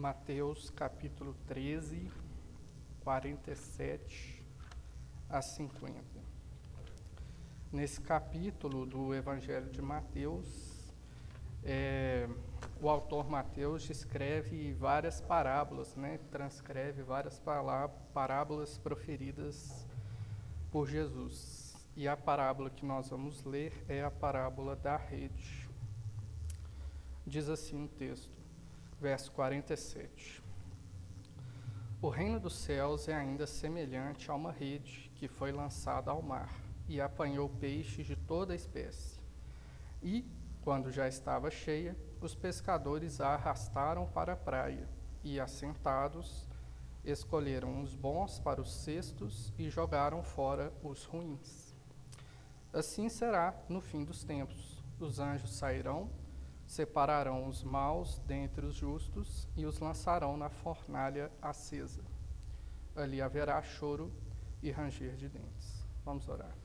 Mateus capítulo 13, 47 a 50. Nesse capítulo do Evangelho de Mateus, o autor Mateus escreve várias parábolas, transcreve várias parábolas proferidas por Jesus. E a parábola que nós vamos ler é a parábola da rede. Diz assim o texto, verso 47. O reino dos céus é ainda semelhante a uma rede que foi lançada ao mar e apanhou peixes de toda a espécie. E, quando já estava cheia, os pescadores a arrastaram para a praia e, assentados, escolheram os bons para os cestos e jogaram fora os ruins. Assim será no fim dos tempos. Os anjos sairão, separarão os maus dentre os justos e os lançarão na fornalha acesa. Ali haverá choro e ranger de dentes. Vamos orar.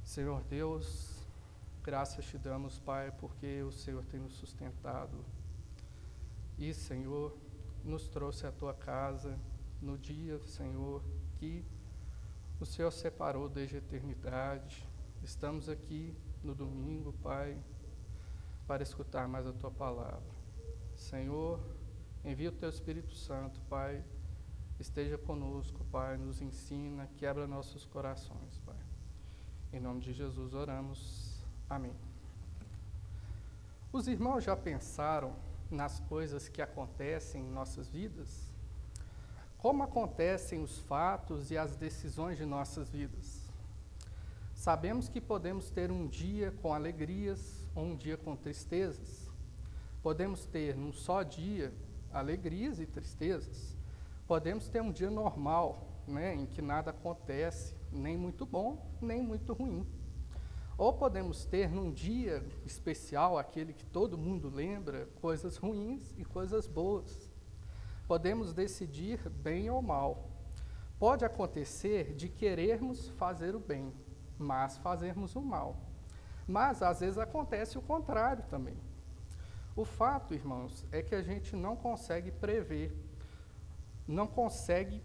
Senhor Deus, graças te damos, Pai, porque o Senhor tem nos sustentado. E, Senhor, nos trouxe à tua casa no dia, Senhor, que o Senhor separou desde a eternidade. Estamos aqui no domingo, Pai, para escutar mais a tua palavra. Senhor, envia o teu Espírito Santo, Pai, esteja conosco, Pai, nos ensina, quebra nossos corações, Pai. Em nome de Jesus oramos. Amém. Os irmãos já pensaram nas coisas que acontecem em nossas vidas? Como acontecem os fatos e as decisões de nossas vidas? Sabemos que podemos ter um dia com alegrias ou um dia com tristezas. Podemos ter num só dia alegrias e tristezas. Podemos ter um dia normal, em que nada acontece, nem muito bom, nem muito ruim. Ou podemos ter num dia especial, aquele que todo mundo lembra, coisas ruins e coisas boas. Podemos decidir bem ou mal. Pode acontecer de querermos fazer o bem, mas fazermos o mal. Mas, às vezes, acontece o contrário também. O fato, irmãos, é que a gente não consegue prever, não consegue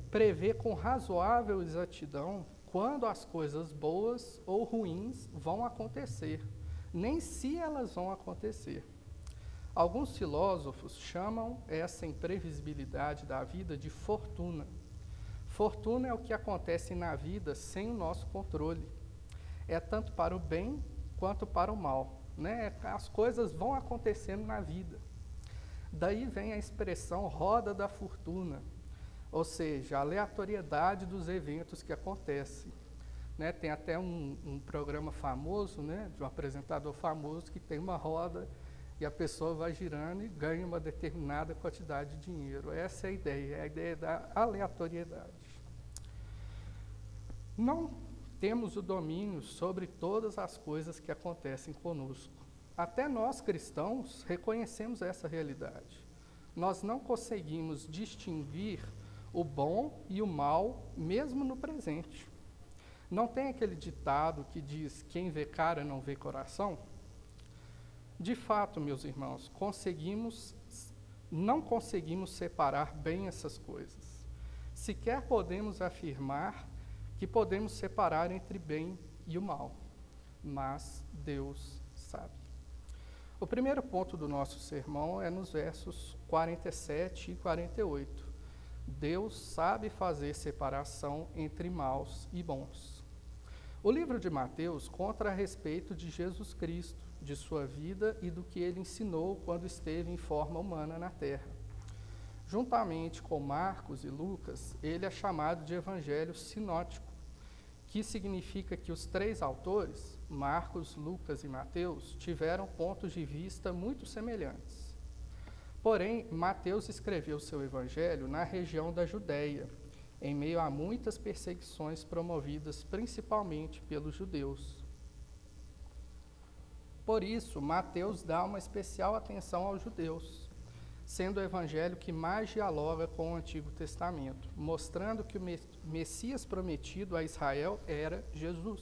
prever com razoável exatidão quando as coisas boas ou ruins vão acontecer, nem se elas vão acontecer. Alguns filósofos chamam essa imprevisibilidade da vida de fortuna. Fortuna é o que acontece na vida sem o nosso controle. É tanto para o bem quanto para o mal, As coisas vão acontecendo na vida. Daí vem a expressão roda da fortuna, ou seja, a aleatoriedade dos eventos que acontecem. Tem até um programa famoso, de um apresentador famoso, que tem uma roda e a pessoa vai girando e ganha uma determinada quantidade de dinheiro. Essa é a ideia da aleatoriedade. Não temos o domínio sobre todas as coisas que acontecem conosco. Até nós, cristãos, reconhecemos essa realidade. Nós não conseguimos distinguir o bom e o mal, mesmo no presente. Não tem aquele ditado que diz, quem vê cara não vê coração? De fato, meus irmãos, não conseguimos separar bem essas coisas. Sequer podemos afirmar que podemos separar entre bem e o mal, mas Deus sabe. O primeiro ponto do nosso sermão é nos versos 47 e 48. Deus sabe fazer separação entre maus e bons. O livro de Mateus conta a respeito de Jesus Cristo, de sua vida e do que ele ensinou quando esteve em forma humana na terra. Juntamente com Marcos e Lucas, ele é chamado de evangelho sinótico, que significa que os três autores, Marcos, Lucas e Mateus, tiveram pontos de vista muito semelhantes. Porém, Mateus escreveu seu evangelho na região da Judéia, em meio a muitas perseguições promovidas principalmente pelos judeus. Por isso, Mateus dá uma especial atenção aos judeus, sendo o evangelho que mais dialoga com o Antigo Testamento, mostrando que o Messias prometido a Israel era Jesus.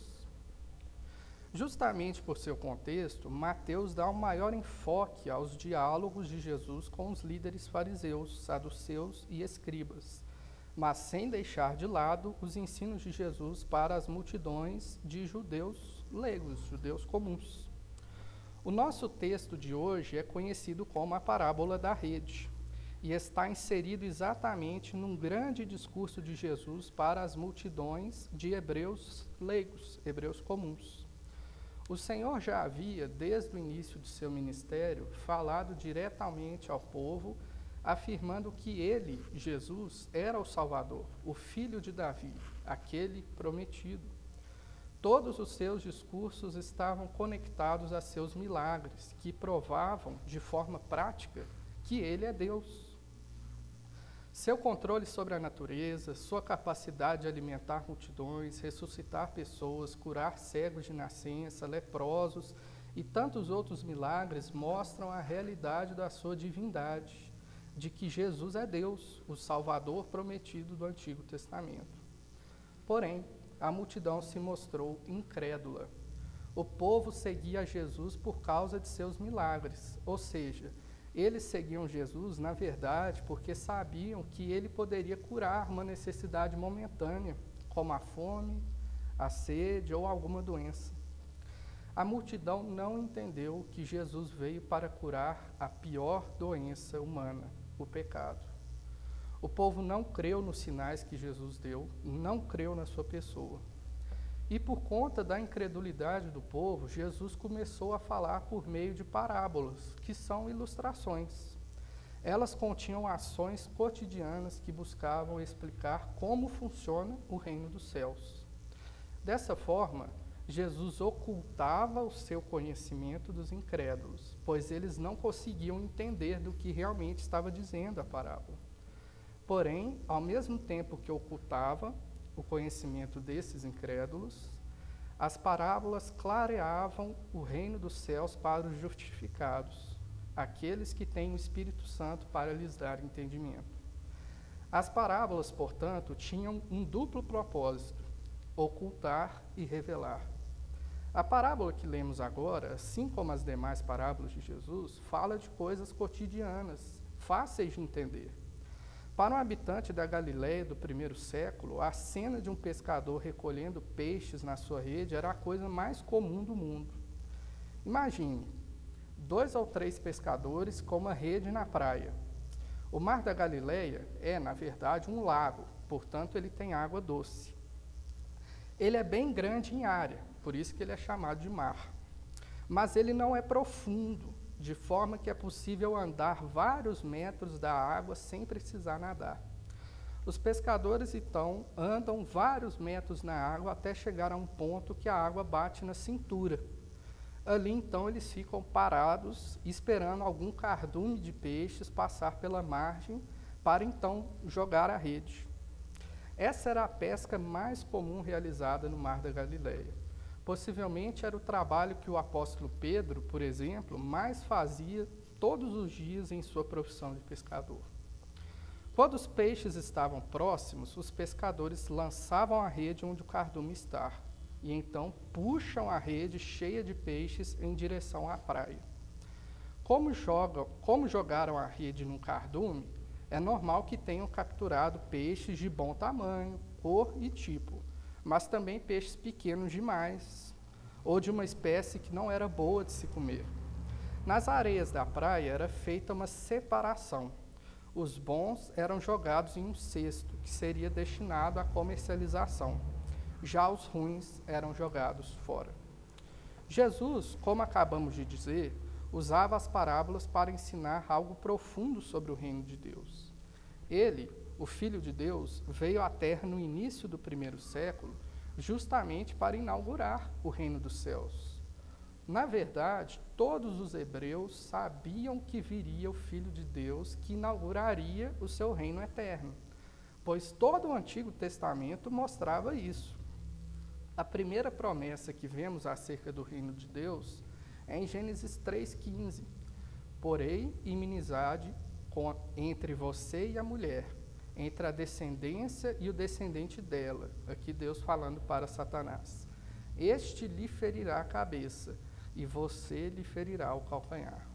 Justamente por seu contexto, Mateus dá um maior enfoque aos diálogos de Jesus com os líderes fariseus, saduceus e escribas, mas sem deixar de lado os ensinos de Jesus para as multidões de judeus leigos, judeus comuns. O nosso texto de hoje é conhecido como a parábola da rede e está inserido exatamente num grande discurso de Jesus para as multidões de hebreus leigos, hebreus comuns. O Senhor já havia, desde o início de seu ministério, falado diretamente ao povo, afirmando que ele, Jesus, era o Salvador, o filho de Davi, aquele prometido. Todos os seus discursos estavam conectados a seus milagres, que provavam, de forma prática, que ele é Deus. Seu controle sobre a natureza, sua capacidade de alimentar multidões, ressuscitar pessoas, curar cegos de nascença, leprosos e tantos outros milagres mostram a realidade da sua divindade, de que Jesus é Deus, o Salvador prometido do Antigo Testamento. Porém, a multidão se mostrou incrédula. O povo seguia Jesus por causa de seus milagres, ou seja, eles seguiam Jesus, na verdade, porque sabiam que ele poderia curar uma necessidade momentânea, como a fome, a sede ou alguma doença. A multidão não entendeu que Jesus veio para curar a pior doença humana, o pecado. O povo não creu nos sinais que Jesus deu, não creu na sua pessoa. E por conta da incredulidade do povo, Jesus começou a falar por meio de parábolas, que são ilustrações. Elas continham ações cotidianas que buscavam explicar como funciona o reino dos céus. Dessa forma, Jesus ocultava o seu conhecimento dos incrédulos, pois eles não conseguiam entender do que realmente estava dizendo a parábola. Porém, ao mesmo tempo que ocultava o conhecimento desses incrédulos, as parábolas clareavam o reino dos céus para os justificados, aqueles que têm o Espírito Santo para lhes dar entendimento. As parábolas, portanto, tinham um duplo propósito: ocultar e revelar. A parábola que lemos agora, assim como as demais parábolas de Jesus, fala de coisas cotidianas, fáceis de entender. Para um habitante da Galiléia do primeiro século, a cena de um pescador recolhendo peixes na sua rede era a coisa mais comum do mundo. Imagine, 2 ou 3 pescadores com uma rede na praia. O mar da Galiléia é, na verdade, um lago, portanto, ele tem água doce. Ele é bem grande em área, por isso que ele é chamado de mar. Mas ele não é profundo, de forma que é possível andar vários metros da água sem precisar nadar. Os pescadores, então, andam vários metros na água até chegar a um ponto que a água bate na cintura. Ali, então, eles ficam parados, esperando algum cardume de peixes passar pela margem para, então, jogar a rede. Essa era a pesca mais comum realizada no Mar da Galileia. Possivelmente era o trabalho que o apóstolo Pedro, por exemplo, mais fazia todos os dias em sua profissão de pescador. Quando os peixes estavam próximos, os pescadores lançavam a rede onde o cardume está, e então puxam a rede cheia de peixes em direção à praia. Como jogaram a rede num cardume, é normal que tenham capturado peixes de bom tamanho, cor e tipo, mas também peixes pequenos demais, ou de uma espécie que não era boa de se comer. Nas areias da praia era feita uma separação. Os bons eram jogados em um cesto, que seria destinado à comercialização. Já os ruins eram jogados fora. Jesus, como acabamos de dizer, usava as parábolas para ensinar algo profundo sobre o reino de Deus. Ele, o Filho de Deus, veio à Terra no início do primeiro século, justamente para inaugurar o reino dos céus. Na verdade, todos os hebreus sabiam que viria o Filho de Deus que inauguraria o seu reino eterno, pois todo o Antigo Testamento mostrava isso. A primeira promessa que vemos acerca do reino de Deus é em Gênesis 3,15. Porém, inimizade entre você e a mulher, entre a descendência e o descendente dela. Aqui Deus falando para Satanás. este lhe ferirá a cabeça, e você lhe ferirá o calcanhar.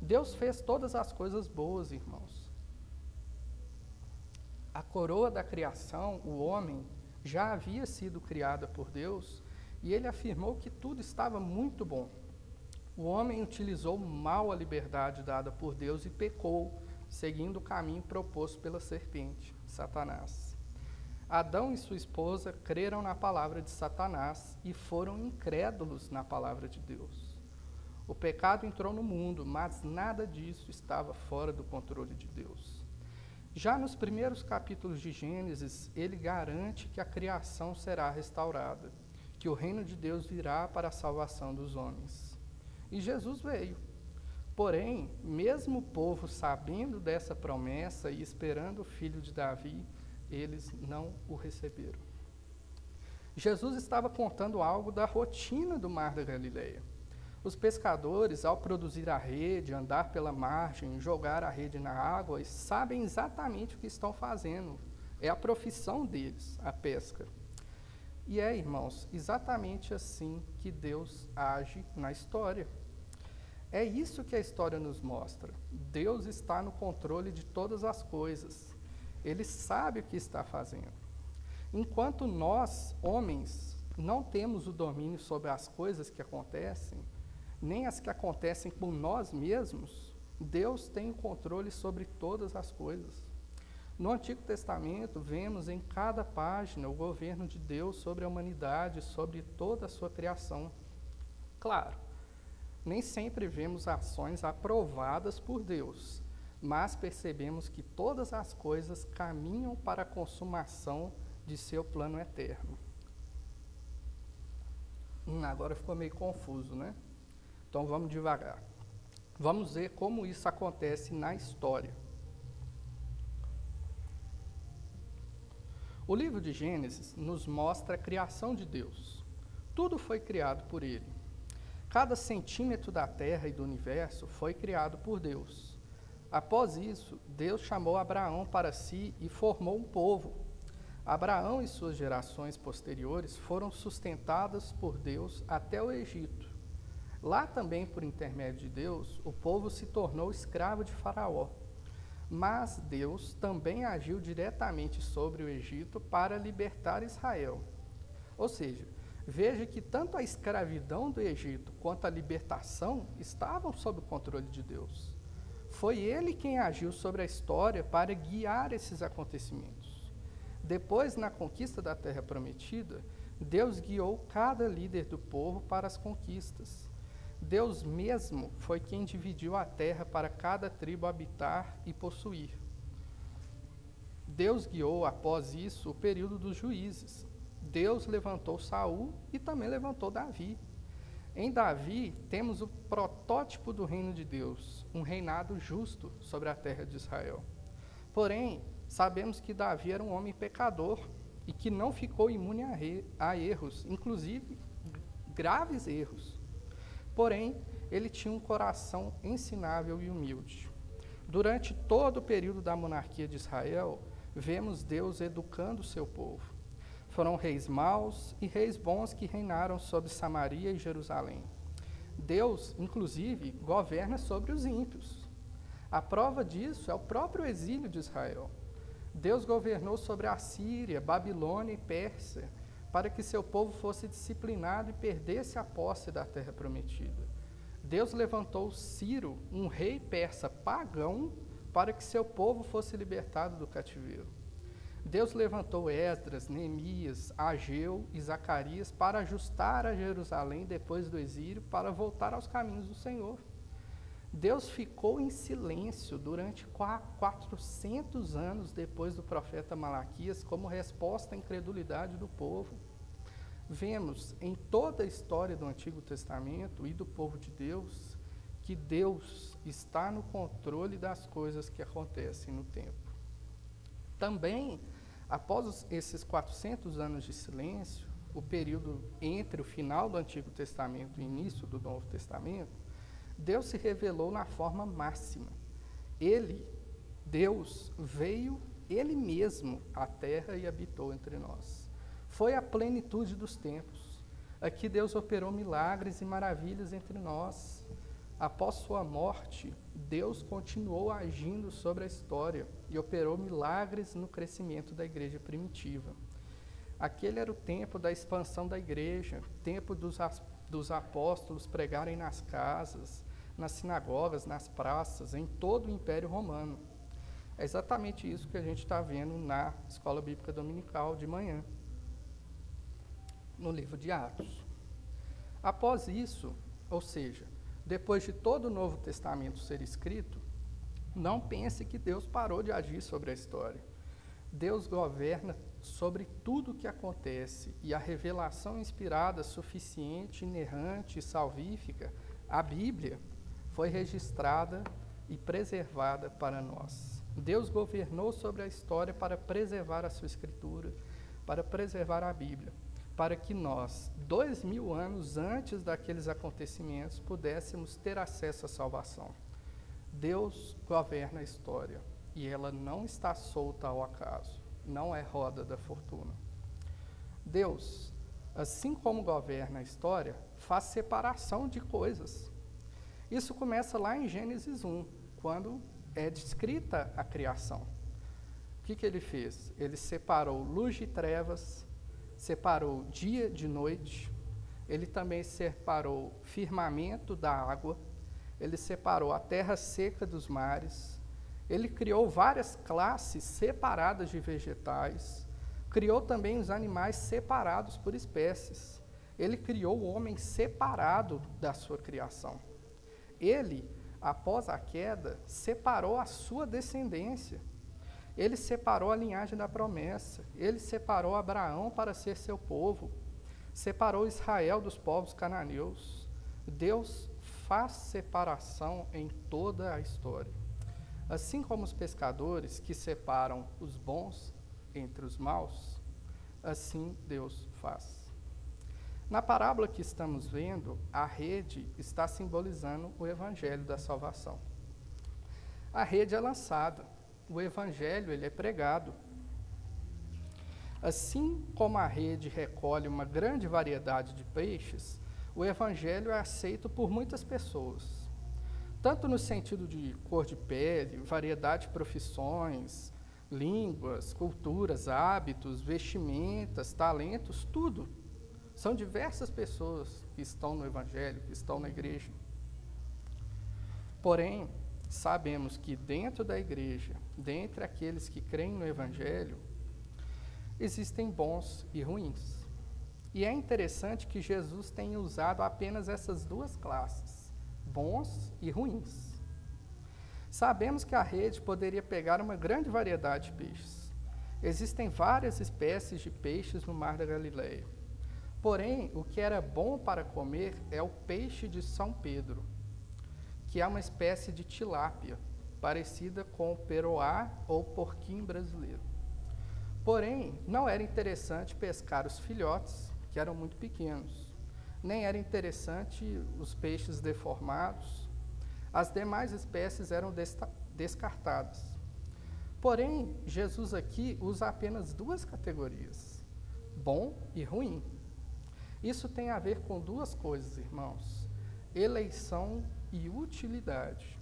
Deus fez todas as coisas boas, irmãos. A coroa da criação, o homem, já havia sido criada por Deus, e ele afirmou que tudo estava muito bom. O homem utilizou mal a liberdade dada por Deus e pecou, seguindo o caminho proposto pela serpente, Satanás. Adão e sua esposa creram na palavra de Satanás e foram incrédulos na palavra de Deus. O pecado entrou no mundo, mas nada disso estava fora do controle de Deus. Já nos primeiros capítulos de Gênesis, ele garante que a criação será restaurada, que o reino de Deus virá para a salvação dos homens. E Jesus veio. Porém, mesmo o povo sabendo dessa promessa e esperando o filho de Davi, eles não o receberam. Jesus estava contando algo da rotina do Mar da Galileia. Os pescadores, ao produzir a rede, andar pela margem, jogar a rede na água, sabem exatamente o que estão fazendo. É a profissão deles, a pesca. E irmãos, exatamente assim que Deus age na história. É isso que a história nos mostra. Deus está no controle de todas as coisas. Ele sabe o que está fazendo. Enquanto nós, homens, não temos o domínio sobre as coisas que acontecem, nem as que acontecem por nós mesmos, Deus tem o controle sobre todas as coisas. No Antigo Testamento, vemos em cada página o governo de Deus sobre a humanidade, sobre toda a sua criação. Claro, nem sempre vemos ações aprovadas por Deus, mas percebemos que todas as coisas caminham para a consumação de seu plano eterno. Agora ficou meio confuso, né? Então vamos devagar. Vamos ver como isso acontece na história. O livro de Gênesis nos mostra a criação de Deus. Tudo foi criado por Ele. Cada centímetro da terra e do universo foi criado por Deus. Após isso, Deus chamou Abraão para si e formou um povo. Abraão e suas gerações posteriores foram sustentadas por Deus até o Egito. Lá também, por intermédio de Deus, o povo se tornou escravo de Faraó. Mas Deus também agiu diretamente sobre o Egito para libertar Israel. Ou seja, veja que tanto a escravidão do Egito quanto a libertação estavam sob o controle de Deus. Foi Ele quem agiu sobre a história para guiar esses acontecimentos. Depois, na conquista da Terra Prometida, Deus guiou cada líder do povo para as conquistas. Deus mesmo foi quem dividiu a terra para cada tribo habitar e possuir. Deus guiou, após isso, o período dos juízes. Deus levantou Saul e também levantou Davi. Em Davi, temos o protótipo do reino de Deus, um reinado justo sobre a terra de Israel. Porém, sabemos que Davi era um homem pecador e que não ficou imune a erros, inclusive graves erros. Porém, ele tinha um coração ensinável e humilde. Durante todo o período da monarquia de Israel, vemos Deus educando o seu povo. Foram reis maus e reis bons que reinaram sobre Samaria e Jerusalém. Deus, inclusive, governa sobre os ímpios. A prova disso é o próprio exílio de Israel. Deus governou sobre a Síria, Babilônia e Pérsia, para que seu povo fosse disciplinado e perdesse a posse da terra prometida. Deus levantou Ciro, um rei persa pagão, para que seu povo fosse libertado do cativeiro. Deus levantou Esdras, Neemias, Ageu e Zacarias para ajustar a Jerusalém depois do exílio, para voltar aos caminhos do Senhor. Deus ficou em silêncio durante 400 anos depois do profeta Malaquias, como resposta à incredulidade do povo. Vemos em toda a história do Antigo Testamento e do povo de Deus, que Deus está no controle das coisas que acontecem no tempo. Também, após esses 400 anos de silêncio, o período entre o final do Antigo Testamento e o início do Novo Testamento, Deus se revelou na forma máxima. Ele, Deus, veio Ele mesmo à terra e habitou entre nós. Foi a plenitude dos tempos. Aqui Deus operou milagres e maravilhas entre nós. Após sua morte, Deus continuou agindo sobre a história e operou milagres no crescimento da igreja primitiva. Aquele era o tempo da expansão da igreja, tempo dos apóstolos pregarem nas casas, nas sinagogas, nas praças, em todo o Império Romano. É exatamente isso que a gente está vendo na Escola Bíblica Dominical de manhã, no livro de Atos. Após isso, ou seja, depois de todo o Novo Testamento ser escrito, não pense que Deus parou de agir sobre a história. Deus governa sobre tudo o que acontece, e a revelação inspirada, suficiente, inerrante e salvífica, a Bíblia, foi registrada e preservada para nós. Deus governou sobre a história para preservar a sua Escritura, para preservar a Bíblia, para que nós, 2000 anos antes daqueles acontecimentos, pudéssemos ter acesso à salvação. Deus governa a história e ela não está solta ao acaso, não é roda da fortuna. Deus, assim como governa a história, faz separação de coisas. Isso começa lá em Gênesis 1, quando é descrita a criação. O que ele fez? Ele separou luz de trevas, separou dia de noite, ele também separou firmamento da água, ele separou a terra seca dos mares, ele criou várias classes separadas de vegetais, criou também os animais separados por espécies, ele criou o homem separado da sua criação. Ele, após a queda, separou a sua descendência. Ele separou a linhagem da promessa. Ele separou Abraão para ser seu povo. Separou Israel dos povos cananeus. Deus faz separação em toda a história. Assim como os pescadores que separam os bons entre os maus, assim Deus faz. Na parábola que estamos vendo, a rede está simbolizando o evangelho da salvação. A rede é lançada, o evangelho ele é pregado. Assim como a rede recolhe uma grande variedade de peixes, o evangelho é aceito por muitas pessoas, tanto no sentido de cor de pele, variedade de profissões, línguas, culturas, hábitos, vestimentas, talentos, tudo. São diversas pessoas que estão no Evangelho, que estão na igreja. Porém, sabemos que dentro da igreja, dentre aqueles que creem no Evangelho, existem bons e ruins. E é interessante que Jesus tenha usado apenas essas duas classes, bons e ruins. Sabemos que a rede poderia pegar uma grande variedade de peixes. Existem várias espécies de peixes no Mar da Galileia. Porém, o que era bom para comer é o peixe de São Pedro, que é uma espécie de tilápia, parecida com o peroá ou porquinho brasileiro. Porém, não era interessante pescar os filhotes, que eram muito pequenos. Nem era interessante os peixes deformados. As demais espécies eram descartadas. Porém, Jesus aqui usa apenas duas categorias, bom e ruim. Isso tem a ver com duas coisas, irmãos: eleição e utilidade.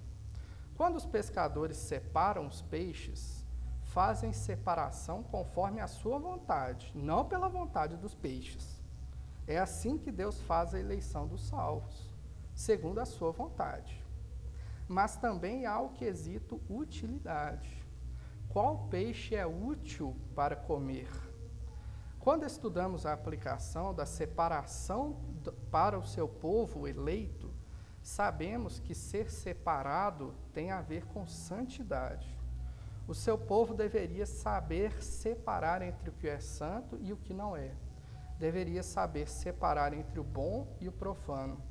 Quando os pescadores separam os peixes, fazem separação conforme a sua vontade, não pela vontade dos peixes. É assim que Deus faz a eleição dos salvos, segundo a sua vontade. Mas também há o quesito utilidade. Qual peixe é útil para comer? Quando estudamos a aplicação da separação para o seu povo eleito, sabemos que ser separado tem a ver com santidade. O seu povo deveria saber separar entre o que é santo e o que não é. Deveria saber separar entre o bom e o profano.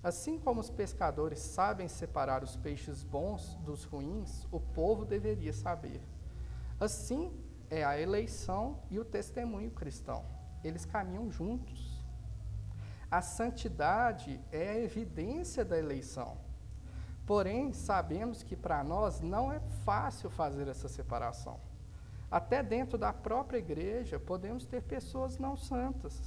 Assim como os pescadores sabem separar os peixes bons dos ruins, o povo deveria saber. Assim é a eleição e o testemunho cristão. Eles caminham juntos. A santidade é a evidência da eleição. Porém, sabemos que para nós não é fácil fazer essa separação. Até dentro da própria igreja, podemos ter pessoas não santas.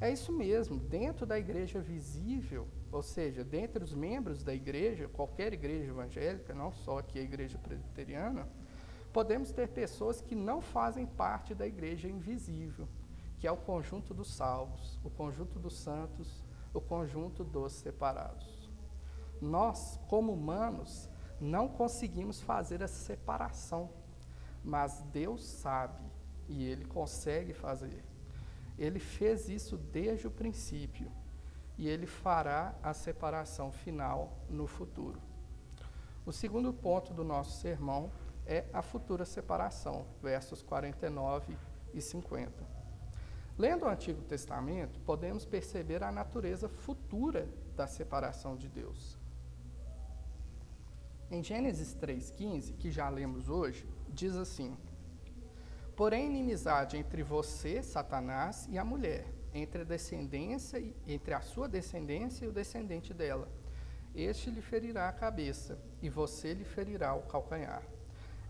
É isso mesmo, dentro da igreja visível, ou seja, dentre os membros da igreja, qualquer igreja evangélica, não só aqui a igreja presbiteriana, podemos ter pessoas que não fazem parte da igreja invisível, que é o conjunto dos salvos, o conjunto dos santos, o conjunto dos separados. Nós, como humanos, não conseguimos fazer essa separação, mas Deus sabe e Ele consegue fazer. Ele fez isso desde o princípio e Ele fará a separação final no futuro. O segundo ponto do nosso sermão é a futura separação, versos 49 e 50. Lendo o Antigo Testamento, podemos perceber a natureza futura da separação de Deus. Em Gênesis 3,15, que já lemos hoje, diz assim: porém, inimizade entre você, Satanás, e a mulher, entre a sua descendência e o descendente dela. Este lhe ferirá a cabeça, e você lhe ferirá o calcanhar.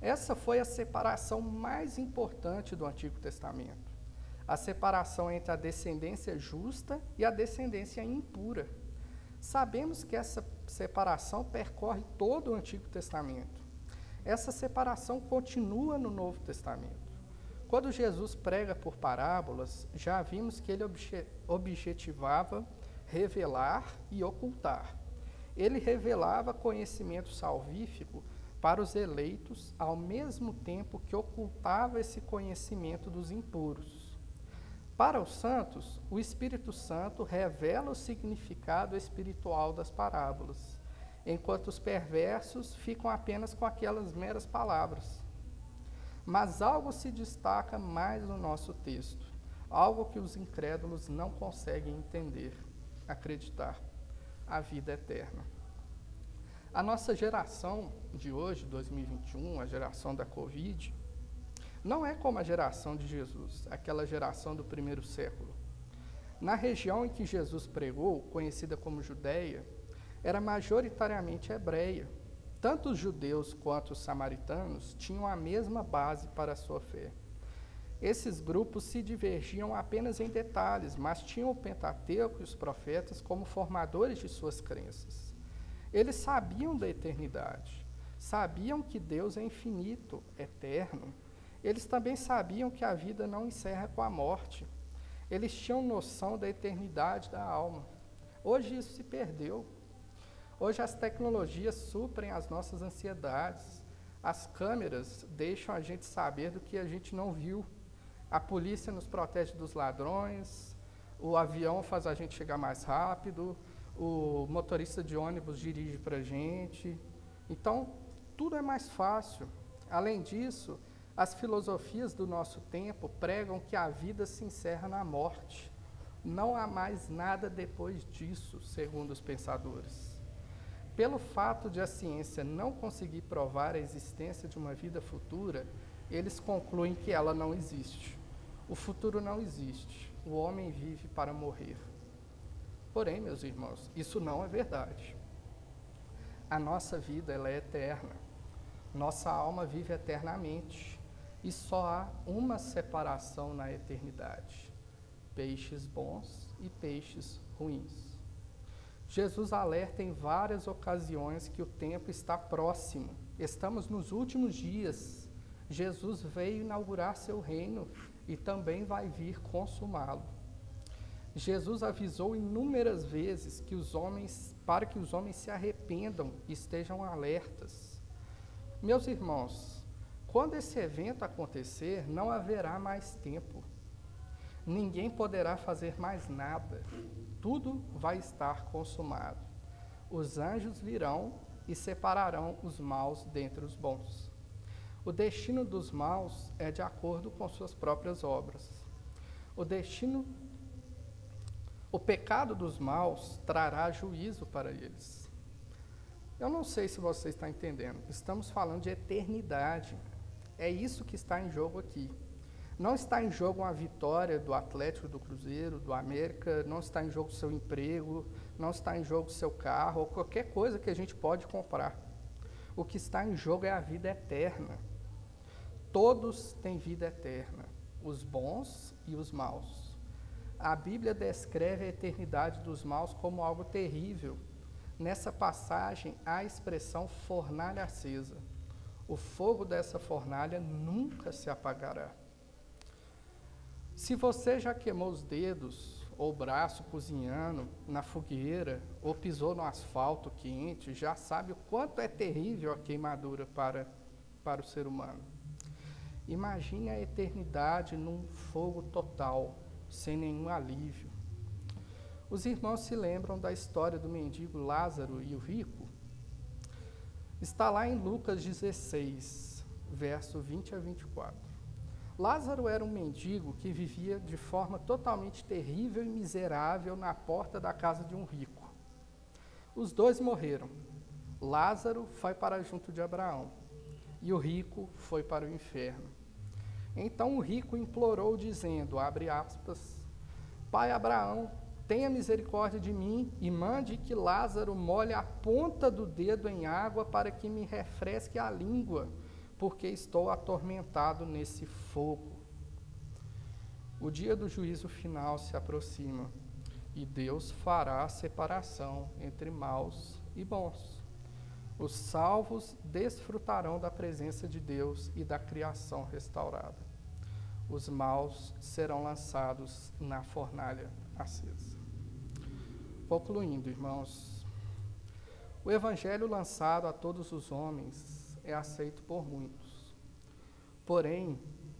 Essa foi a separação mais importante do Antigo Testamento. A separação entre a descendência justa e a descendência impura. Sabemos que essa separação percorre todo o Antigo Testamento. Essa separação continua no Novo Testamento. Quando Jesus prega por parábolas, já vimos que ele objetivava revelar e ocultar. Ele revelava conhecimento salvífico para os eleitos, ao mesmo tempo que ocultava esse conhecimento dos impuros. Para os santos, o Espírito Santo revela o significado espiritual das parábolas, enquanto os perversos ficam apenas com aquelas meras palavras. Mas algo se destaca mais no nosso texto, algo que os incrédulos não conseguem entender, acreditar: a vida eterna. A nossa geração de hoje, 2021, a geração da Covid, não é como a geração de Jesus, aquela geração do primeiro século. Na região em que Jesus pregou, conhecida como Judeia, era majoritariamente hebreia. Tanto os judeus quanto os samaritanos tinham a mesma base para a sua fé. Esses grupos se divergiam apenas em detalhes, mas tinham o Pentateuco e os profetas como formadores de suas crenças. Eles sabiam da eternidade, sabiam que Deus é infinito, eterno. Eles também sabiam que a vida não encerra com a morte. Eles tinham noção da eternidade da alma. Hoje isso se perdeu. Hoje as tecnologias suprem as nossas ansiedades. As câmeras deixam a gente saber do que a gente não viu. A polícia nos protege dos ladrões, o avião faz a gente chegar mais rápido, o motorista de ônibus dirige para a gente. Então, tudo é mais fácil. Além disso, as filosofias do nosso tempo pregam que a vida se encerra na morte. Não há mais nada depois disso, segundo os pensadores. Pelo fato de a ciência não conseguir provar a existência de uma vida futura, eles concluem que ela não existe. O futuro não existe. O homem vive para morrer. Porém, meus irmãos, isso não é verdade. A nossa vida, ela é eterna. Nossa alma vive eternamente. E só há uma separação na eternidade: peixes bons e peixes ruins. Jesus alerta em várias ocasiões que o tempo está próximo. Estamos nos últimos dias. Jesus veio inaugurar seu reino e também vai vir consumá-lo. Jesus avisou inúmeras vezes para que os homens se arrependam e estejam alertas. Meus irmãos, quando esse evento acontecer, não haverá mais tempo. Ninguém poderá fazer mais nada. Tudo vai estar consumado. Os anjos virão e separarão os maus dentre os bons. O destino dos maus é de acordo com suas próprias obras. O pecado dos maus trará juízo para eles. Eu não sei se você está entendendo. Estamos falando de eternidade. É isso que está em jogo aqui. Não está em jogo uma vitória do Atlético, do Cruzeiro, do América, não está em jogo seu emprego, não está em jogo seu carro, ou qualquer coisa que a gente pode comprar. O que está em jogo é a vida eterna. Todos têm vida eterna, os bons e os maus. A Bíblia descreve a eternidade dos maus como algo terrível. Nessa passagem, há a expressão fornalha acesa. O fogo dessa fornalha nunca se apagará. Se você já queimou os dedos ou o braço cozinhando na fogueira ou pisou no asfalto quente, já sabe o quanto é terrível a queimadura para o ser humano. Imagine a eternidade num fogo total, sem nenhum alívio. Os irmãos se lembram da história do mendigo Lázaro e o rico? Está lá em Lucas 16, verso 20 a 24. Lázaro era um mendigo que vivia de forma totalmente terrível e miserável na porta da casa de um rico. Os dois morreram. Lázaro foi para junto de Abraão e o rico foi para o inferno. Então o rico implorou dizendo, abre aspas, Pai Abraão, tenha misericórdia de mim e mande que Lázaro molhe a ponta do dedo em água para que me refresque a língua, porque estou atormentado nesse fogo. O dia do juízo final se aproxima e Deus fará a separação entre maus e bons. Os salvos desfrutarão da presença de Deus e da criação restaurada. Os maus serão lançados na fornalha acesa. Concluindo, irmãos, o evangelho lançado a todos os homens é aceito por muitos. Porém,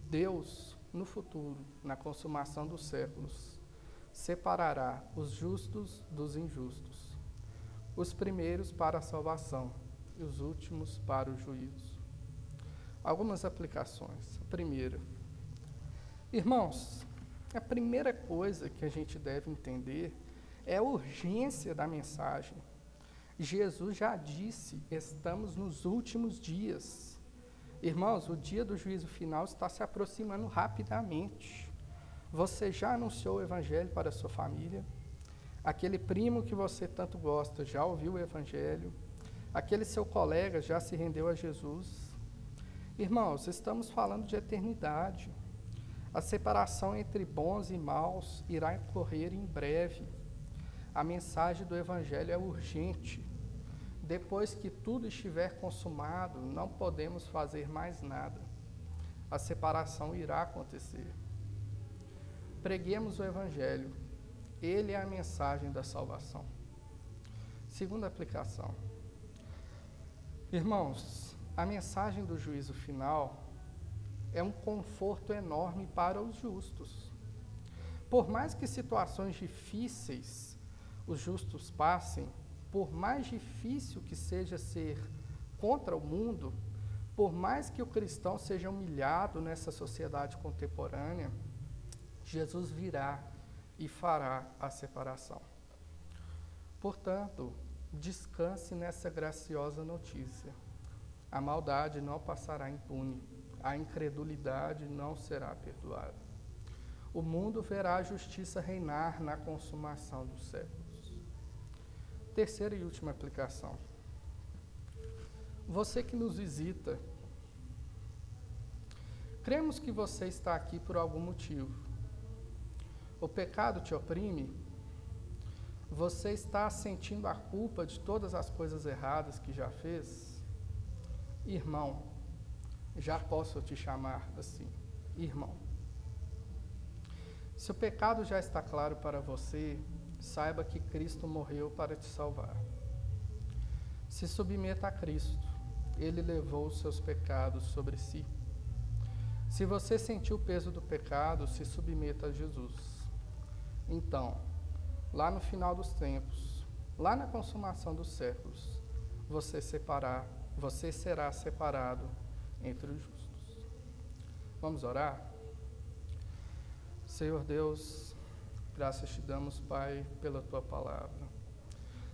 Deus, no futuro, na consumação dos séculos, separará os justos dos injustos, os primeiros para a salvação e os últimos para o juízo. Algumas aplicações. A primeira, irmãos, a primeira coisa que a gente deve entender é a urgência da mensagem. Jesus já disse, estamos nos últimos dias. Irmãos, o dia do juízo final está se aproximando rapidamente. Você já anunciou o evangelho para a sua família? Aquele primo que você tanto gosta já ouviu o evangelho? Aquele seu colega já se rendeu a Jesus? Irmãos, estamos falando de eternidade. A separação entre bons e maus irá ocorrer em breve. A mensagem do evangelho é urgente. Depois que tudo estiver consumado, não podemos fazer mais nada. A separação irá acontecer. Preguemos o evangelho. Ele é a mensagem da salvação. Segunda aplicação. Irmãos, a mensagem do juízo final é um conforto enorme para os justos. Por mais que situações difíceis os justos passem, por mais difícil que seja ser contra o mundo, por mais que o cristão seja humilhado nessa sociedade contemporânea, Jesus virá e fará a separação. Portanto, descanse nessa graciosa notícia. A maldade não passará impune, a incredulidade não será perdoada. O mundo verá a justiça reinar na consumação dos séculos. Terceira e última aplicação. Você que nos visita, cremos que você está aqui por algum motivo. O pecado te oprime? Você está sentindo a culpa de todas as coisas erradas que já fez? Irmão, já posso te chamar assim, irmão. Se o pecado já está claro para você, saiba que Cristo morreu para te salvar. Se submeta a Cristo, Ele levou os seus pecados sobre si. Se você sentiu o peso do pecado, se submeta a Jesus. Então, lá no final dos tempos, lá na consumação dos séculos, você será separado entre os justos. Vamos orar? Senhor Deus, graças te damos, Pai, pela Tua palavra.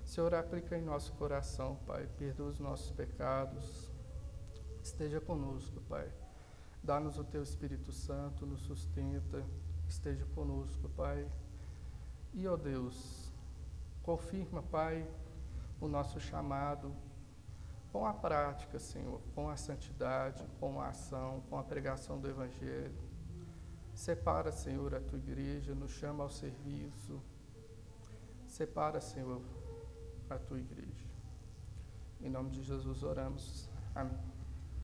Senhor, aplica em nosso coração, Pai, perdoa os nossos pecados. Esteja conosco, Pai. Dá-nos o Teu Espírito Santo, nos sustenta. Esteja conosco, Pai. E, ó Deus, confirma, Pai, o nosso chamado com a prática, Senhor, com a santidade, com a ação, com a pregação do Evangelho. Separa, Senhor, a tua igreja, nos chama ao serviço. Separa, Senhor, a tua igreja. Em nome de Jesus oramos. Amém.